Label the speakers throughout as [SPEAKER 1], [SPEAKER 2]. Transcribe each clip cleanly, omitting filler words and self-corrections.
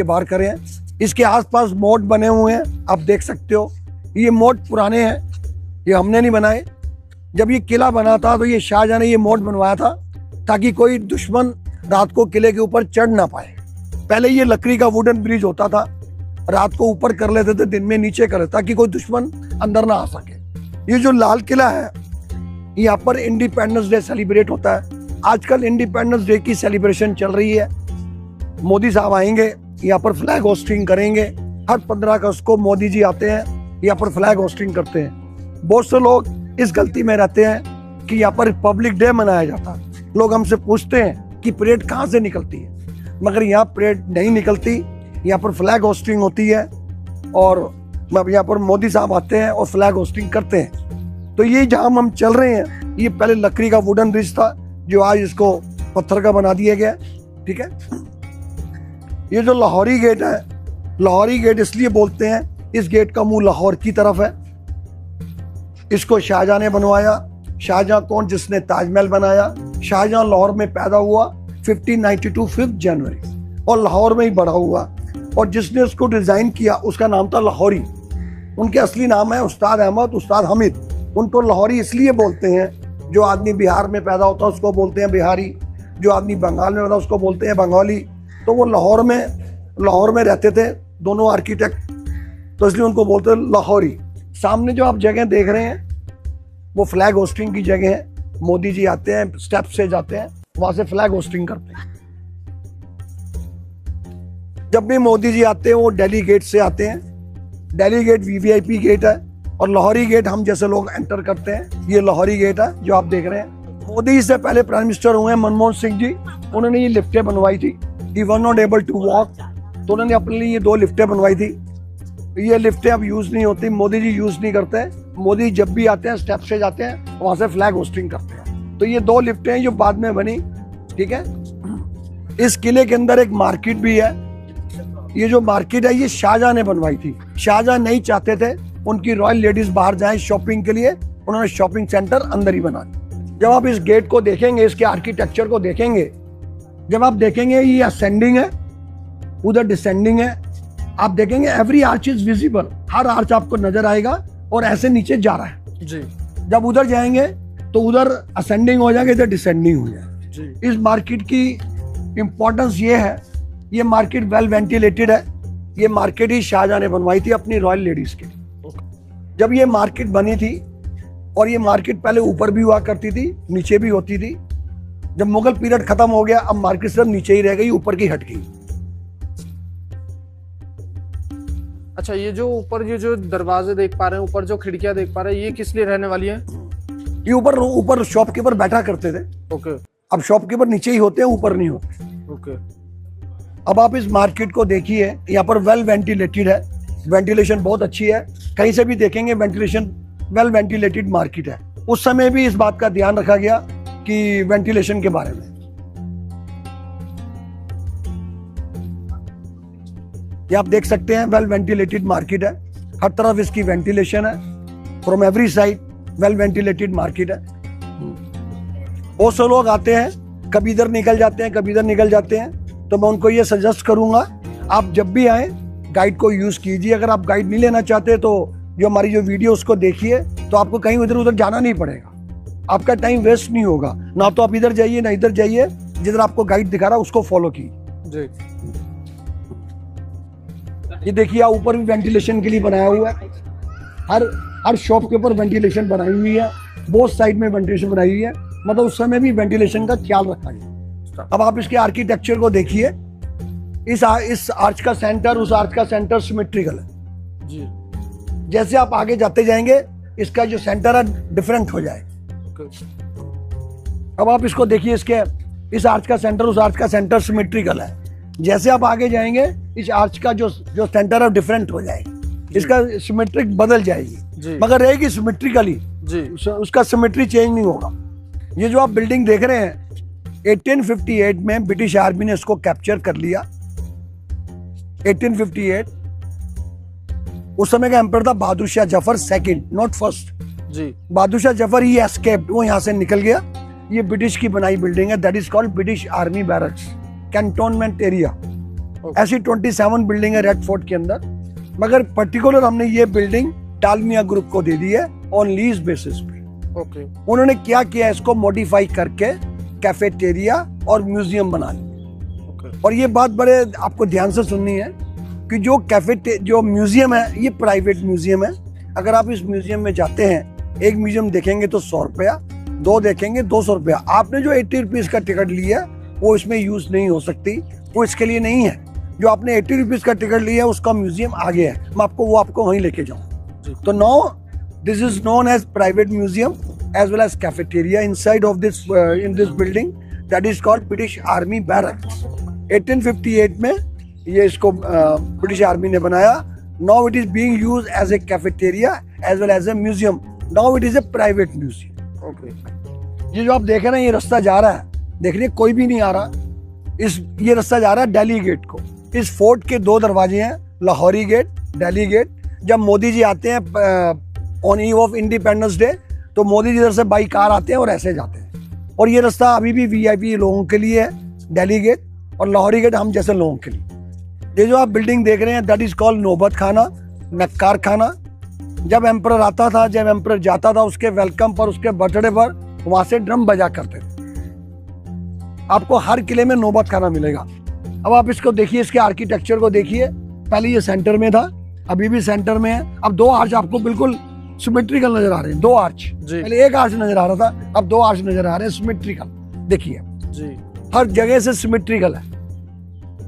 [SPEAKER 1] के बाहर करे हैं। इसके आसपास मोट बने हुए हैं, आप देख सकते हो। ये मोट पुराने हैं, ये हमने नहीं बनाए। जब ये किला बना था तो ये शाहजहां ने ये मोट बनवाया था ताकि कोई दुश्मन रात को किले के ऊपर चढ़ ना पाए। पहले ये लकड़ी का वुडन ब्रिज होता था, रात को ऊपर कर लेते थे, दिन में नीचे कर लेते ताकि कोई दुश्मन अंदर ना आ सके। ये जो लाल किला है, यहाँ पर इंडिपेंडेंस डे सेलिब्रेट होता है। आजकल इंडिपेंडेंस डे की सेलिब्रेशन चल रही है। मोदी साहब आएंगे, यहाँ पर फ्लैग होस्टिंग करेंगे। हर 15 अगस्त को मोदी जी आते हैं, यहाँ पर फ्लैग होस्टिंग करते हैं। बहुत से लोग इस गलती में रहते हैं कि यहाँ पर रिपब्लिक डे मनाया जाता है। लोग हमसे पूछते हैं कि परेड कहाँ से निकलती है, मगर यहाँ परेड नहीं निकलती, यहाँ पर फ्लैग होस्टिंग होती है। और यहाँ पर मोदी साहब आते हैं और फ्लैग होस्टिंग करते हैं। तो ये जहाँ हम चल रहे हैं, ये पहले लकड़ी का वुडन ब्रिज था जो आज इसको पत्थर का बना दिया गया। ठीक है, ये जो लाहौरी गेट है, लाहौरी गेट इसलिए बोलते हैं, इस गेट का मुंह लाहौर की तरफ है। इसको शाहजहां ने बनवाया। शाहजहां कौन? जिसने ताजमहल बनाया। शाहजहां लाहौर में पैदा हुआ 1592 5 जनवरी और लाहौर में ही बड़ा हुआ। और जिसने उसको डिजाइन किया उसका नाम था लाहौरी। उनके असली नाम है उस्ताद अहमद, उस्ताद हामिद। उनको लाहौरी इसलिए बोलते हैं, जो आदमी बिहार में पैदा होता है उसको बोलते हैं बिहारी, जो आदमी बंगाल में पैदा उसको बोलते हैं बंगाली। तो वो लाहौर में रहते थे दोनों आर्किटेक्ट, तो इसलिए उनको बोलते हैं लाहौरी। सामने जो आप जगह देख रहे हैं वो फ्लैग होस्टिंग की जगह है। मोदी जी आते हैं, स्टेप से जाते हैं, वहां से फ्लैग होस्टिंग करते हैं। जब भी मोदी जी आते हैं वो दिल्ली गेट से आते हैं। दिल्ली गेट वीवीआईपी गेट है और लाहौरी गेट हम जैसे लोग एंटर करते हैं। ये लाहौरी गेट है जो आप देख रहे हैं। मोदी से पहले प्राइम मिनिस्टर हुए मनमोहन सिंह जी, उन्होंने ये लिफ्टें बनवाई थी। He were not able to walk, तो उन्होंने अपने लिए ये 2 लिफ्टें बनवाई थी। ये लिफ्टें अब यूज नहीं होती, मोदी जी यूज नहीं करते। मोदी जब भी आते हैं स्टेप से जाते हैं, वहां से फ्लैग होस्टिंग करते हैं। तो ये 2 लिफ्टें हैं जो बाद में बनी। ठीक है, इस किले के अंदर एक मार्केट भी है। ये जो मार्केट है ये शाहजहां ने बनवाई थी। शाहजहां नहीं चाहते थे उनकी रॉयल लेडीज बाहर जाएं शॉपिंग के लिए, उन्होंने शॉपिंग सेंटर अंदर ही बना दिया। जब आप इस गेट को देखेंगे, इसके आर्किटेक्चर को देखेंगे, जब आप देखेंगे ये असेंडिंग है, उधर डिसेंडिंग है। आप देखेंगे every arch is visible, her arch आपको नजर आएगा और ऐसे नीचे जा रहा है जी। जब उधर जाएंगे तो उधर असेंडिंग हो जाएगा, इधर डिसेंडिंग हो जाएगा। इस मार्केट की इंपॉर्टेंस ये है, ये मार्केट वेल वेंटिलेटेड है। ये मार्केट ही शाहजहां ने बनवाई थी अपनी रॉयल लेडीज के लिए। जब ये मार्केट बनी थी, और ये मार्केट पहले ऊपर भी हुआ करती थी, नीचे भी होती थी। जब मुगल पीरियड खत्म हो गया, अब मार्केट सिर्फ नीचे ही रह गई, ऊपर की हट गई।
[SPEAKER 2] अच्छा, ये जो ऊपर ये जो दरवाजे देख पा रहे हैं, ऊपर जो खिड़कियां देख पा रहे हैं, ये किस लिए रहने वाली है?
[SPEAKER 1] ये ऊपर शॉपकीपर बैठा करते थे।
[SPEAKER 2] ओके।
[SPEAKER 1] अब शॉपकीपर नीचे ही होते हैं, ऊपर नहीं होते।
[SPEAKER 2] ओके।
[SPEAKER 1] अब आप इस मार्केट को देखिए, यहाँ पर वेल वेंटिलेटेड है, वेंटिलेशन बहुत अच्छी है। कहीं से भी देखेंगे वेंटिलेशन, वेल वेंटिलेटेड मार्केट है। उस समय भी इस बात का ध्यान रखा गया कि वेंटिलेशन के बारे में। ये आप देख सकते हैं वेल वेंटिलेटेड मार्केट है, हर तरफ इसकी वेंटिलेशन है, from every side well ventilated market है। बहुत से लोग आते हैं, कभी इधर निकल जाते हैं, कभी इधर निकल जाते हैं। तो मैं उनको ये सजेस्ट करूंगा, आप जब भी आए गाइड को यूज कीजिए। अगर आप गाइड नहीं लेना चाहते तो जो हमारी जो वीडियो उसको देखिए, तो आपको कहीं इधर उधर जाना नहीं पड़ेगा, आपका टाइम वेस्ट नहीं होगा। ना तो आप इधर जाइए ना इधर जाइए, जिधर आपको गाइड दिखा रहा है उसको फॉलो कीजिए। ये देखिए ऊपर भी वेंटिलेशन के लिए बनाया हुआ है। हर शॉप के ऊपर वेंटिलेशन बनाई हुई है, बोथ साइड में वेंटिलेशन बनाई हुई है, मतलब उस समय भी वेंटिलेशन का ख्याल रखा गया। अब आप इसके आर्किटेक्चर को देखिए, इस आर्च का सेंटर उस आर्च का सेंटर सिमेट्रिकल है जी। जैसे आप आगे जाते जाएंगे इसका जो सेंटर है डिफरेंट हो जाएगा। अब आप इसको देखिए, इस आर्च का सेंटर उस आर्च का सेंटर सिमेट्रिकल है। जैसे आप आगे जाएंगे इस आर्च का जो सेंटर है डिफरेंट हो जाएगा, इसका सिमेट्रिक बदल जाएगी, मगर रहेगी सिमेट्रिकली जी, उसका सिमेट्री चेंज नहीं होगा। ये जो आप बिल्डिंग देख रहे हैं 1858 में ब्रिटिश आर्मी ने इसको कैप्चर कर लिया। 1858 उस समय का एम्पर था Bahadur Shah Zafar second, not first जी। बहादुर शाह जफर ही एस्केप्ड, वो यहाँ से निकल गया। ये ब्रिटिश की बनाई बिल्डिंग है, that is called British army barracks, cantonment area. ऐसी 27 बिल्डिंग है रेड फोर्ट के अंदर, मगर पर्टिकुलर हमने ये बिल्डिंग डालमिया ग्रुप को दे दी है ऑन लीज बेसिस पे।
[SPEAKER 2] ओके।
[SPEAKER 1] उन्होंने क्या किया, इसको मॉडिफाई करके कैफेटेरिया और म्यूजियम बना लिया। और ये बात बड़े आपको ध्यान से सुननी है कि जो म्यूजियम है ये प्राइवेट म्यूजियम है। अगर आप इस म्यूजियम में जाते हैं, एक म्यूजियम देखेंगे तो 100 रुपया, 2 देखेंगे 200 रुपया। आपने जो 80 रुपीज का टिकट लिया वो इसमें यूज नहीं हो सकती, वो इसके लिए नहीं है। जो आपने 80 रुपीज का टिकट लिया है उसका म्यूजियम आगे है, मैं आपको वहीं लेके जाऊँ। तो now this is known as private museum as well as cafeteria inside of this in this building that is called British Army Barracks। 1858 में ये इसको ब्रिटिश आर्मी ने बनाया। Now it is being used as a cafeteria as well as a museum। Now it is a private museum।
[SPEAKER 2] Okay।
[SPEAKER 1] ये जो आप देख रहे हैं ये रास्ता जा रहा है, देख रहे कोई भी नहीं आ रहा। ये रास्ता जा रहा है दिल्ली गेट को। इस फोर्ट के 2 दरवाजे हैं, लाहौरी गेट, दिल्ली गेट। जब मोदी जी आते हैं on eve of independence day तो मोदी जी इधर से बाई कार आते हैं और ऐसे जाते हैं। और ये रास्ता अभी भी वीआईपी लोगों के लिए है, दिल्ली गेट और लाहौरी गेट हम जैसे लोगों के लिए। ये जो आप बिल्डिंग देख रहे हैं दैट इज कॉल्ड नौबत खाना, नक्कार खाना। जब एम्परर आता था, जब एम्परर जाता था, उसके वेलकम पर, उसके बर्थडे पर वहां से ड्रम बजा करते थे। आपको हर किले में नौबत खाना मिलेगा। अब आप इसको देखिए, इसके आर्किटेक्चर को देखिए। पहले ये सेंटर में था, अभी भी सेंटर में है। अब 2 आर्च आपको बिल्कुल सिमेट्रिकल नजर आ रहे हैं, 2 आर्च। पहले 1 आर्च नजर आ रहा था, अब 2 आर्च नजर आ रहे हैं सिमेट्रिकल। देखिए
[SPEAKER 2] जी,
[SPEAKER 1] हर जगह से सिमेट्रिकल है।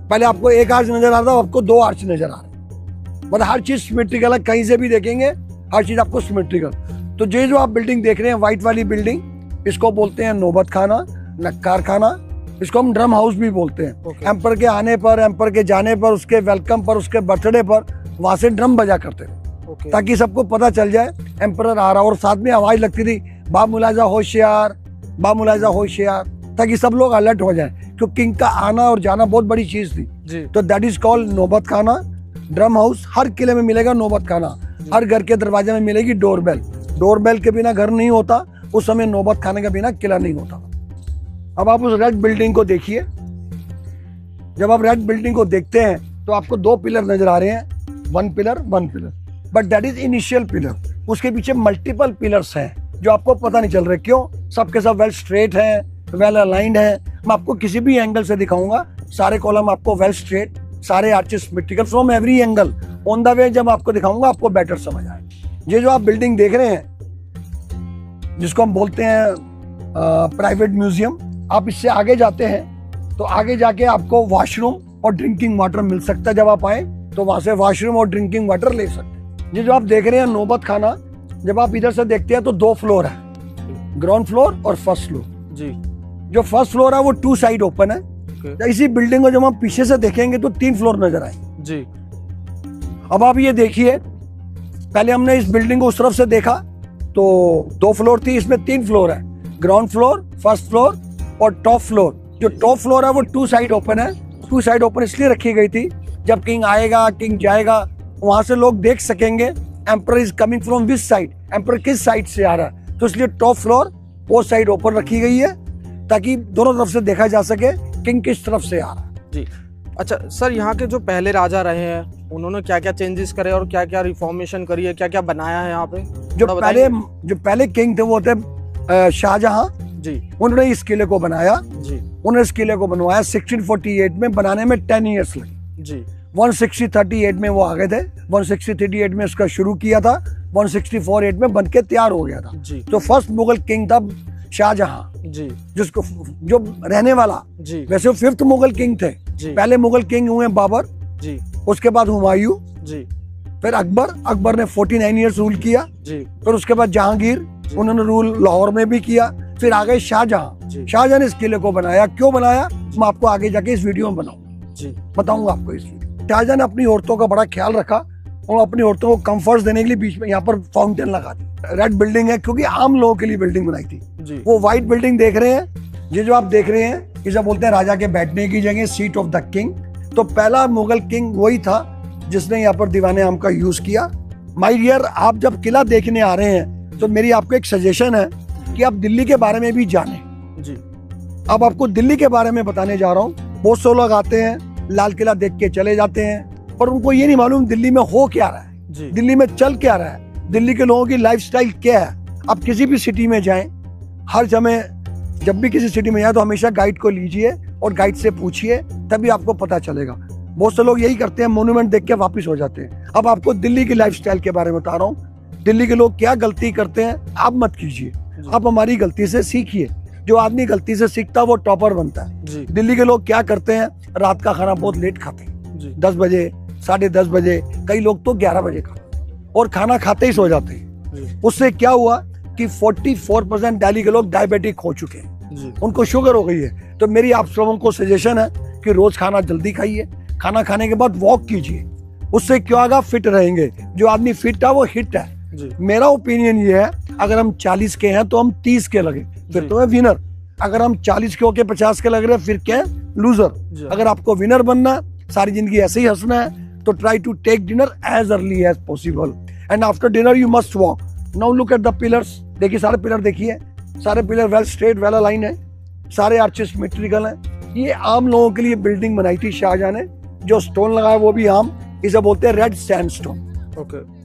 [SPEAKER 1] पहले आपको 1 आर्च नजर आ रहा था, आपको 2 आर्च नजर आ रहे हैं। मतलब हर चीज सिमेट्रिकल है, कहीं से भी देखेंगे हर चीज आपको सिमेट्रिकल। तो ये जो आप बिल्डिंग देख रहे हैं व्हाइट वाली बिल्डिंग, इसको बोलते हैं नौबत खाना, नक्कार खाना। इसको हम ड्रम हाउस भी बोलते हैं। एम्पर के आने पर, एम्पर के जाने पर, उसके वेलकम पर, उसके बर्थडे पर वहां से ड्रम बजा करते थे ताकि सबको पता चल जाए एम्परर आ रहा। और साथ में आवाज लगती थी बा मुलाजा होशियार, बा मुलाजा होशियार, ताकि सब लोग अलर्ट हो जाए, क्योंकि किंग का आना और जाना बहुत बड़ी चीज थी। तो दैट इज कॉल्ड नौबत खाना, ड्रम हाउस। हर किले में मिलेगा नौबत खाना, हर घर के दरवाजे में मिलेगी डोरबेल। डोरबेल के बिना घर नहीं होता, उस समय नौबत खाने के बिना किला नहीं होता। अब आप उस रेड बिल्डिंग को देखिए। जब आप रेड बिल्डिंग को देखते हैं तो आपको 2 पिलर नजर आ रहे हैं, 1 pillar, 1 pillar, but that is initial pillar. उसके पीछे मल्टीपल पिलर्स हैं जो आपको पता नहीं चल रहे। क्यों? सबके सब वेल स्ट्रेट हैं, वेल अलाइंड हैं। मैं आपको किसी भी एंगल से दिखाऊंगा, सारे कॉलम आपको वेल स्ट्रेट, सारे arches symmetrical from every angle. On the way जब आपको दिखाऊंगा आपको बेटर समझ आए। ये जो आप बिल्डिंग देख रहे हैं जिसको हम बोलते हैं प्राइवेट म्यूजियम, आप इससे आगे जाते हैं तो आगे जाके आपको वॉशरूम और ड्रिंकिंग वाटर मिल सकता है। जब आप आए तो वहां से वॉशरूम और ड्रिंकिंग वाटर ले सकते हैं। ये जो आप देख रहे हैं नौबत खाना, जब आप इधर से देखते हैं तो 2 फ्लोर है, ग्राउंड फ्लोर और फर्स्ट फ्लोर
[SPEAKER 2] जी।
[SPEAKER 1] जो फर्स्ट फ्लोर है वो 2 साइड ओपन है। तो इसी बिल्डिंग को जब हम पीछे से देखेंगे तो 3 फ्लोर नजर आएंगे जी। अब आप ये देखिए, पहले हमने इस बिल्डिंग को उस तरफ से देखा तो 2 फ्लोर थी, इसमें 3 फ्लोर है, ग्राउंड फ्लोर, फर्स्ट फ्लोर और टॉप फ्लोर। जो टॉप फ्लोर है वो 2 साइड ओपन है। 2 साइड ओपन इसलिए रखी गई थी, जब किंग आएगा, किंग जाएगा, वहां से लोग देख सकेंगे emperor is coming from which side, emperor किस साइड से आ रहा है। तो इसलिए टॉप फ्लोर वो साइड ओपन रखी गई है ताकि दोनों तरफ से देखा जा सके किंग किस तरफ से आ रहा है
[SPEAKER 2] जी। अच्छा सर, यहाँ के जो पहले राजा रहे हैं उन्होंने क्या क्या चेंजेस करे और क्या क्या रिफॉर्मेशन करी है, क्या क्या बनाया है यहाँ पे?
[SPEAKER 1] जो पहले किंग थे वो थे शाहजहां जी। उन्होंने इस किले को बनाया जी। उन्होंने इस किले को बनवाया 1648 में, बनाने में 10 ईयर्स लगे जी। 1638 में वो आ गए थे, 1638 में इसका शुरू किया था, 1648 में बन के तैयार हो गया था जी। तो फर्स्ट मुगल किंग था शाहजहां जी, जिसको जो रहने वाला जी। वैसे वो 5th मुगल किंग थे जी। पहले मुगल किंग हुए बाबर जी, उसके बाद हुमायूं जी, फिर अकबर ने 49 ईयर्स रूल किया जी। फिर उसके बाद जहांगीर, उन्होंने रूल लाहौर में भी किया। फिर आ गए शाहजहां ने इस किले को बनाया। क्यों बनाया मैं आपको आगे जाके इस वीडियो में बताऊंगा आपको इस वीडियो। शाहजहां ने अपनी औरतों का बड़ा ख्याल रखा और अपनी औरतों को कंफर्ट देने के लिए बीच में यहाँ पर फाउंटेन लगा दी। रेड बिल्डिंग है क्योंकि आम लोगों के लिए बिल्डिंग बनाई थी जी। वो व्हाइट बिल्डिंग देख रहे हैं, ये जो आप देख रहे हैं इसे बोलते हैं राजा के बैठने की जगह, सीट ऑफ द किंग। तो पहला मुगल किंग वही था जिसने यहाँ पर दीवाने आम का यूज किया। माय डियर, आप जब किला देखने आ रहे हैं तो मेरी आपको एक सजेशन है कि आप दिल्ली के बारे में भी जानें जी। अब आपको दिल्ली के बारे में बताने जा रहा हूँ। बहुत से लोग आते हैं लाल किला देख के चले जाते हैं, पर उनको ये नहीं मालूम दिल्ली में हो क्या रहा है,
[SPEAKER 2] जी
[SPEAKER 1] दिल्ली में चल क्या रहा है, दिल्ली के लोगों की लाइफस्टाइल क्या है। आप किसी भी सिटी में जाएं, हर समय जब भी किसी सिटी में जाए तो हमेशा गाइड को लीजिए और गाइड से पूछिए, तभी आपको पता चलेगा। बहुत से लोग यही करते हैं, मोन्यूमेंट देख के वापस हो जाते हैं। अब आपको दिल्ली की लाइफस्टाइल के बारे में बता रहा हूँ। दिल्ली के लोग क्या गलती करते हैं आप मत कीजिए, आप हमारी गलती से सीखिए। जो आदमी गलती से सीखता है वो टॉपर बनता है।
[SPEAKER 2] जी
[SPEAKER 1] दिल्ली के लोग क्या करते हैं, रात का खाना बहुत लेट खाते हैं,
[SPEAKER 2] जी
[SPEAKER 1] 10 बजे, 10:30 बजे, कई लोग तो 11 बजे खाते हैं और खाना खाते ही सो जाते हैं।
[SPEAKER 2] जी
[SPEAKER 1] उससे क्या हुआ कि 44% दिल्ली के लोग डायबिटिक हो चुके हैं,
[SPEAKER 2] जी
[SPEAKER 1] उनको शुगर हो गई है। तो मेरी आप सबों को सजेशन है कि रोज खाना जल्दी खाइए, खाना खाने के बाद वॉक कीजिए, उससे क्या होगा, फिट रहेंगे। जो आदमी फिट है वो हिट है।
[SPEAKER 2] जी
[SPEAKER 1] मेरा ओपिनियन ये है, अगर हम 40 के हैं तो हम 30 के लगे, फिर
[SPEAKER 2] जी।
[SPEAKER 1] तो है विनर। अगर हम 40 के होके 50 के लग रहे हैं, फिर क्या है,
[SPEAKER 2] जी।
[SPEAKER 1] लूजर। अगर आपको विनर बनना है, सारी जिंदगी ऐसे ही हंसना है, तो try to take dinner as early as possible and after dinner you must walk. Now look at the pillars, देखिए सारे पिलर देखिए, सारे pillar well straight well align है, सारे आर्चेस सिमेट्रिकल हैं। ये आम लोगों के लिए बिल्डिंग बनाई थी शाहजहां ने। जो स्टोन लगाया वो भी आम, इसे बोलते हैं रेड सैंडस्टोन।
[SPEAKER 2] ओके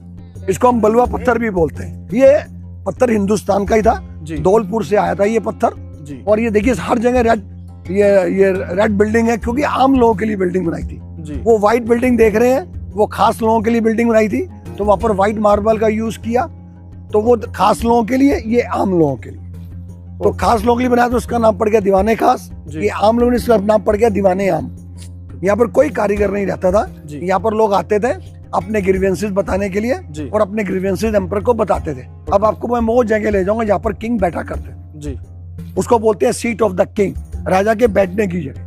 [SPEAKER 1] इसको हम बलुआ पत्थर भी बोलते हैं। ये पत्थर हिंदुस्तान का ही था,
[SPEAKER 2] जी
[SPEAKER 1] धौलपुर से आया था ये पत्थर।
[SPEAKER 2] जी
[SPEAKER 1] और ये देखिए हर जगह रेड, ये रेड बिल्डिंग है, क्योंकि आम लोगों के लिए बिल्डिंग बनाई थी।
[SPEAKER 2] जी
[SPEAKER 1] वो व्हाइट बिल्डिंग देख रहे हैं, वो खास लोगों के लिए बिल्डिंग बनाई थी, तो वहां पर व्हाइट मार्बल का यूज किया, तो वो खास लोगों के लिए, ये आम लोगों के लिए। तो खास लोगों के लिए बनाया तो उसका नाम पड़ गया दीवाने खास,
[SPEAKER 2] जी।
[SPEAKER 1] ये आम लोगों ने इसका नाम पड़ गया दीवाने आम। यहाँ पर कोई कारीगर नहीं रहता था,
[SPEAKER 2] जी।
[SPEAKER 1] यहाँ पर लोग आते थे अपने ग्रीवेंसेस बताने के लिए
[SPEAKER 2] जी।
[SPEAKER 1] और अपने ग्रीवेंसेस एम्पर को बताते थे। अब आपको मैं वो जगह ले जाऊंगा जहाँ पर किंग बैठा करते थे,
[SPEAKER 2] जी
[SPEAKER 1] उसको बोलते हैं सीट ऑफ द किंग, राजा के बैठने की जगह।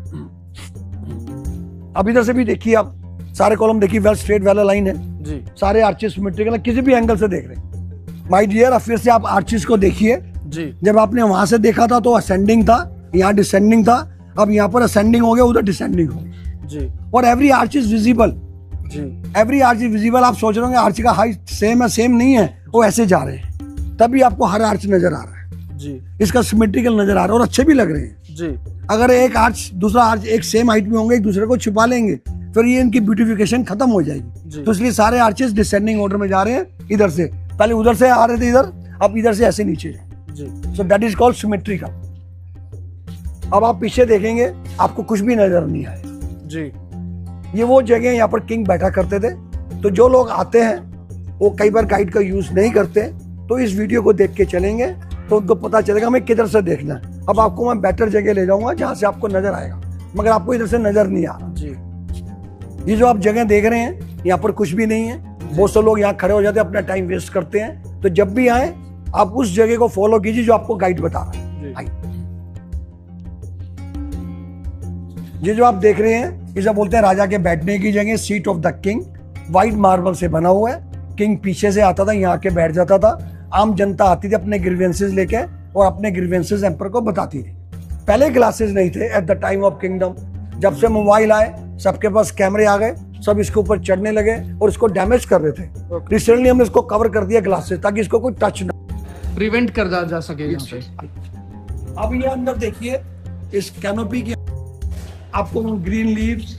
[SPEAKER 1] अब इधर से भी देखिए, आप सारे कॉलम देखिए, वेल स्ट्रेट वेल लाइन है,
[SPEAKER 2] जी
[SPEAKER 1] सारे आर्चिस सिमेट्रिकल, किसी भी एंगल से देख रहे हैं। माय डियर, अब फिर से आप आर्चिस को देखिए।
[SPEAKER 2] जी
[SPEAKER 1] जब आपने वहां से देखा था तो असेंडिंग था, यहाँ डिसेंडिंग था, अब यहाँ पर असेंडिंग हो गया, उधर डिसेंडिंग हो गया।
[SPEAKER 2] जी
[SPEAKER 1] और एवरी आर्च इज विजिबल,
[SPEAKER 2] जी
[SPEAKER 1] एवरी आर्च इज विजिबल। आप सोच रहे होंगे आर्च का हाइट सेम है, सेम नहीं है, वो ऐसे जा रहे हैं, तभी आपको हर आर्च नजर आ रहा है,
[SPEAKER 2] जी
[SPEAKER 1] इसका सिमेट्रिकल नजर आ रहा है और अच्छे भी लग रहे हैं।
[SPEAKER 2] जी
[SPEAKER 1] अगर एक आर्च दूसरा आर्च एक सेम हाइट में होंगे, एक दूसरे को छुपा लेंगे, फिर ये इनकी ब्यूटिफिकेशन खत्म हो जाएगी।
[SPEAKER 2] जी।
[SPEAKER 1] तो इसलिए सारे आर्चेस डिसेंडिंग ऑर्डर में जा रहे हैं। इधर से पहले उधर से आ रहे थे इधर, अब इधर से ऐसे नीचे जाए,
[SPEAKER 2] जी
[SPEAKER 1] so that is called symmetrical. अब आप पीछे देखेंगे आपको कुछ भी नजर नहीं आएगा।
[SPEAKER 2] जी
[SPEAKER 1] ये वो जगह यहाँ पर किंग बैठा करते थे। तो जो लोग आते हैं वो कई बार गाइड का यूज नहीं करते, तो इस वीडियो को देख के चलेंगे तो उनको पता चलेगा हमें किधर से देखना है। अब आपको मैं बेटर जगह ले जाऊंगा जहां से आपको नजर आएगा, मगर आपको इधर से नजर नहीं आ रहा।
[SPEAKER 2] जी
[SPEAKER 1] ये जो आप जगह देख रहे हैं यहाँ पर कुछ भी नहीं है। बहुत से लोग यहाँ खड़े हो जाते हैं, अपना टाइम वेस्ट करते हैं। तो जब भी आए आप उस जगह को फॉलो कीजिए जो आपको गाइड बता रहा है।
[SPEAKER 2] जी।
[SPEAKER 1] आइए। ये जो आप देख रहे हैं इसे बोलते हैं राजा के बैठने की जगह, seat of the king. White marble से बना हुआ है। किंग पीछे से आता था, यहाँ के बैठ जाता था। आम जनता आती थी अपने ग्रीवेंसेस लेके और अपने ग्रीवेंसेस एम्पर को बताती थी। पहले ग्लासेस नहीं थे at the time of kingdom. जब से मोबाइल आए सबके पास कैमरे आ गए, सब इसके ऊपर चढ़ने लगे और इसको डैमेज कर रहे थे। रिसेंटली हमने इसको कवर कर दिया ग्लासेस, ताकि इसको कोई टच ना।
[SPEAKER 2] प्रिवेंट कर जा सके यहाँ पे।
[SPEAKER 1] अब ये अंदर देखिए, इस कैनोपी के आपको ग्रीन लीव्स,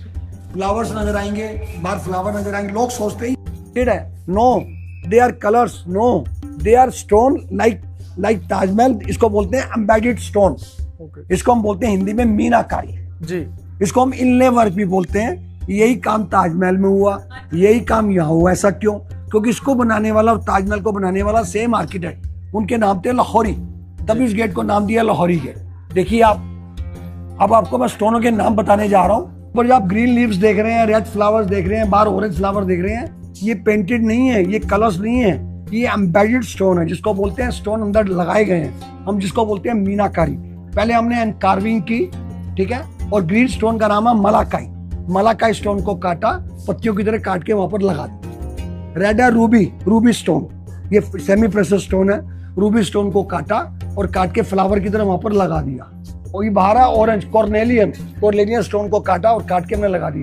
[SPEAKER 1] फ्लावर्स नजर आएंगे, बाहर फ्लावर नजर आएंगे। लोग सोचते ही पेड़ है, no, they are colours, no, they are stone like Taj Mahal. इसको बोलते हैं एम्बेडेड स्टोन। इसको हम बोलते हैं हिंदी में मीनाकारी।
[SPEAKER 2] जी
[SPEAKER 1] इसको हम इनले वर्क भी बोलते हैं। यही काम ताजमहल में हुआ, यही काम यहाँ हुआ। ऐसा क्यों? क्योंकि इसको बनाने वाला और ताजमहल को बनाने वाला सेम आर्किटेक्ट, उनके नाम थे लाहौरी, तभी इस गेट को नाम दिया लाहौरी गेट। देखिए आप, अब आपको मैं स्टोनों के नाम बताने जा रहा हूँ। पर जो आप ग्रीन लीव्स देख रहे हैं, रेड फ्लावर्स देख रहे हैं, बाहर ऑरेंज फ्लावर देख रहे हैं, ये पेंटेड नहीं है, ये कलर्स नहीं है, ये एम्बेडेड स्टोन है, जिसको बोलते हैं स्टोन अंदर लगाए गए हैं, हम जिसको बोलते हैं मीनाकारी। पहले हमने कार्विंग की, ठीक है, और ग्रीन स्टोन का नाम है मलाकाई। मलाकाई स्टोन को काटा, पत्तियों की तरह काट के वहां पर लगा दिया। रेड है रूबी स्टोन, ये सेमी प्रेशियस स्टोन है। रूबी स्टोन को काटा और काट के फ्लावर की तरह वहां पर लगा दिया। और ये बाहर है ऑरेंज कॉर्नेलियन स्टोन को काटा और काट के हमने लगा दिया।